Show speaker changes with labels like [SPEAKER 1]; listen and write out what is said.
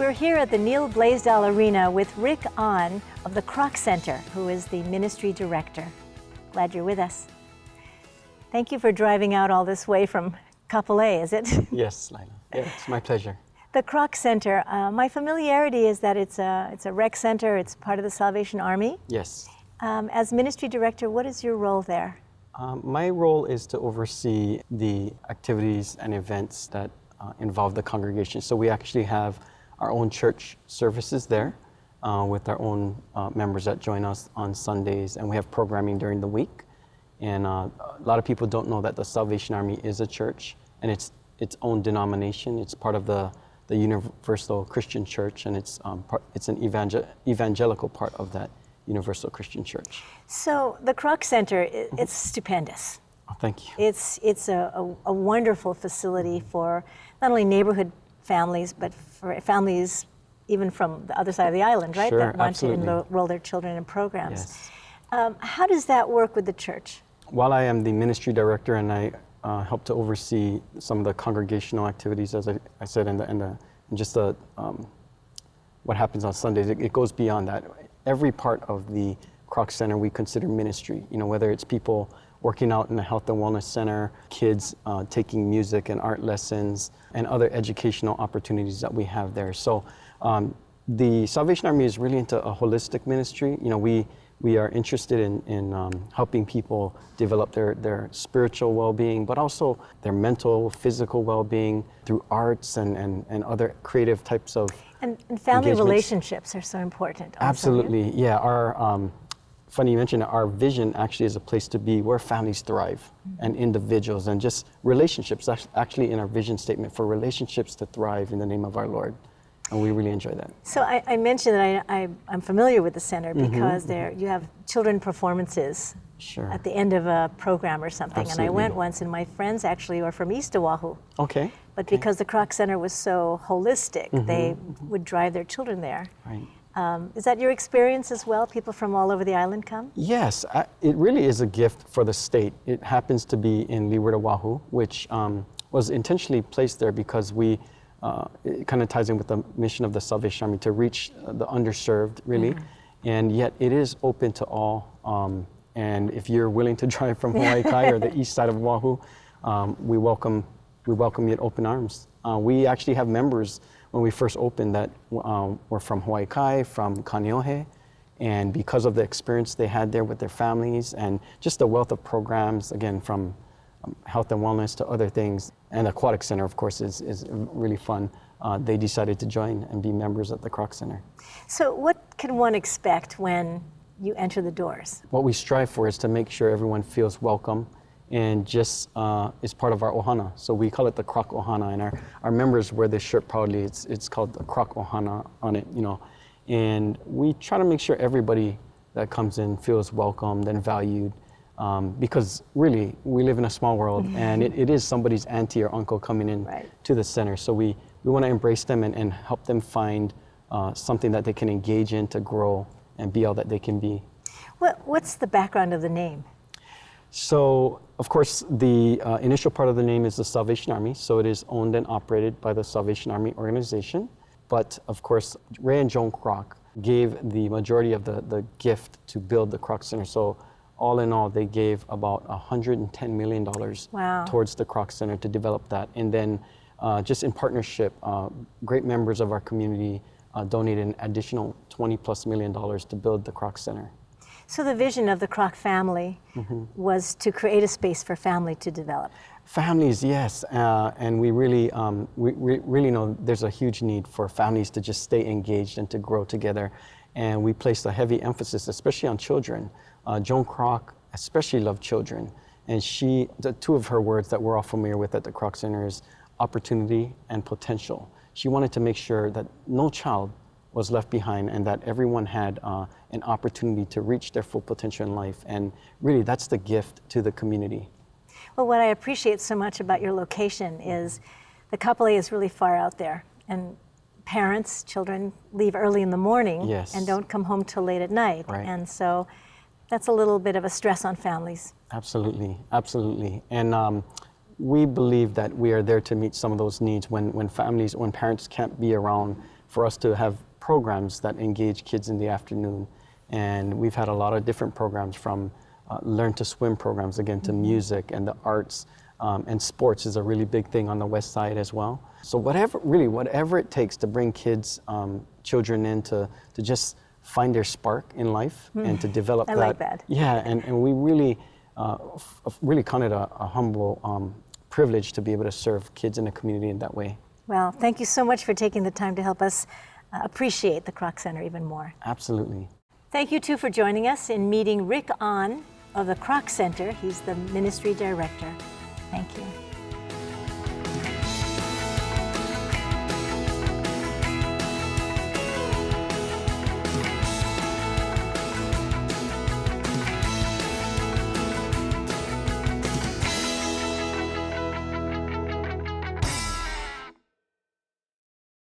[SPEAKER 1] We're here at the Neal Blaisdell Arena with Rick On of the Kroc Center, who is the ministry director. Glad you're with us. Thank you for driving out all this way from Kapolei, is it?
[SPEAKER 2] Yes, Lila. Yeah, it's my pleasure.
[SPEAKER 1] The Kroc Center, my familiarity is that it's a rec center, it's part of the Salvation Army.
[SPEAKER 2] Yes.
[SPEAKER 1] As ministry director, what is your role there?
[SPEAKER 2] My role is to oversee the activities and events that involve the congregation. So we actually have our own church services there with our own members that join us on Sundays, and we have programming during the week. And a lot of people don't know that the Salvation Army is a church, and it's its own denomination. It's part of the Universal Christian Church, and it's an evangelical part of that Universal Christian Church.
[SPEAKER 1] So the Kroc Center, it's stupendous.
[SPEAKER 2] Oh, thank you.
[SPEAKER 1] It's a wonderful facility for not only neighborhood families, but for families even from the other side of the island, right?
[SPEAKER 2] Sure,
[SPEAKER 1] that want
[SPEAKER 2] absolutely.
[SPEAKER 1] to enroll their children in programs.
[SPEAKER 2] Yes.
[SPEAKER 1] How does that work with the church?
[SPEAKER 2] While I am the ministry director and I help to oversee some of the congregational activities, as I said, and just what happens on Sundays, it goes beyond that. Every part of the Kroc Center we consider ministry. You know, whether it's people working out in the health and wellness center, kids taking music and art lessons, and other educational opportunities that we have there. So the Salvation Army is really into a holistic ministry. You know, we are interested in helping people develop their spiritual well-being, but also their mental, physical well-being through arts and other creative types of
[SPEAKER 1] And family relationships are so important also.
[SPEAKER 2] Absolutely, yeah. Our funny you mentioned, our vision actually is a place to be where families thrive, and individuals, and just relationships. That's actually in our vision statement, for relationships to thrive in the name of our Lord. And we really enjoy that.
[SPEAKER 1] So I mentioned that I'm familiar with the center because you have children performances at the end of a program or something.
[SPEAKER 2] Absolutely.
[SPEAKER 1] And I went once, and my friends actually were from East Oahu.
[SPEAKER 2] Okay.
[SPEAKER 1] But because the Kroc Center was so holistic, they would drive their children there.
[SPEAKER 2] Right.
[SPEAKER 1] Is that your experience as well? People from all over the island come?
[SPEAKER 2] Yes, it really is a gift for the state. It happens to be in Leeward, Oahu, which was intentionally placed there because it kind of ties in with the mission of the Salvation Army to reach the underserved, really. And yet it is open to all. And if you're willing to drive from Hawaiʻi or the east side of Oahu, we welcome you at open arms. We actually have members when we first opened that were from Hawaiʻi, from Kaneohe, and because of the experience they had there with their families and just the wealth of programs, again, from health and wellness to other things, and the Aquatic Center, of course, is really fun. They decided to join and be members at the Kroc Center.
[SPEAKER 1] So what can one expect when you enter the doors?
[SPEAKER 2] What we strive for is to make sure everyone feels welcome and just is part of our ohana. So we call it the Kroc Ohana, and our members wear this shirt proudly. It's called the Kroc Ohana on it, you know. And we try to make sure everybody that comes in feels welcomed and valued, because really we live in a small world, and it is somebody's auntie or uncle coming in to the center. So we want to embrace them and help them find something that they can engage in to grow and be all that they can be.
[SPEAKER 1] What's the background of the name?
[SPEAKER 2] So, of course, the initial part of the name is the Salvation Army, so it is owned and operated by the Salvation Army organization. But, of course, Ray and Joan Kroc gave the majority of the gift to build the Kroc Center. So, all in all, they gave about $110 million towards the Kroc Center to develop that. And then, just in partnership, great members of our community donated an additional $20+ million to build the Kroc Center.
[SPEAKER 1] So the vision of the Kroc family was to create a space for family to develop.
[SPEAKER 2] Families, yes, and we really know there's a huge need for families to just stay engaged and to grow together, and we placed a heavy emphasis, especially on children. Joan Kroc especially loved children, and the two of her words that we're all familiar with at the Kroc Center is opportunity and potential. She wanted to make sure that no child was left behind and that everyone had an opportunity to reach their full potential in life. And really, that's the gift to the community.
[SPEAKER 1] Well, what I appreciate so much about your location is the Kapolei is really far out there. And children leave early in the morning and don't come home till late at night.
[SPEAKER 2] Right.
[SPEAKER 1] And so that's a little bit of a stress on families.
[SPEAKER 2] Absolutely, absolutely. And we believe that we are there to meet some of those needs when parents can't be around for us to have programs that engage kids in the afternoon. And we've had a lot of different programs, from learn to swim programs, again, to music and the arts, and sports is a really big thing on the west side as well. So whatever it takes to bring kids, children in to just find their spark in life and to develop that.
[SPEAKER 1] I like that.
[SPEAKER 2] Yeah, and we really, really count it a humble privilege to be able to serve kids in the community in that way.
[SPEAKER 1] Well, thank you so much for taking the time to help us appreciate the Kroc Center even more.
[SPEAKER 2] Absolutely.
[SPEAKER 1] Thank you too for joining us in meeting Rick On of the Kroc Center. He's the ministry director. Thank you.